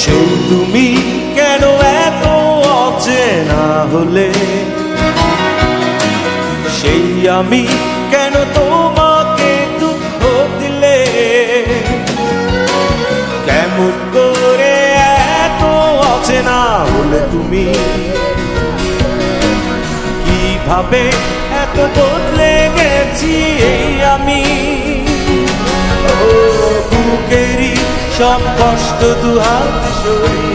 সেই তুমি কেন এত অচেনা হলে, সেই আমি কেন তোমাকে দুঃখ দিলে, কেমন করে এত অচেনা হলে তুমি, কিভাবে এত বদলে গেছি এই আমি। বুকেরই সব কষ্ট দুহাত সরিয়ে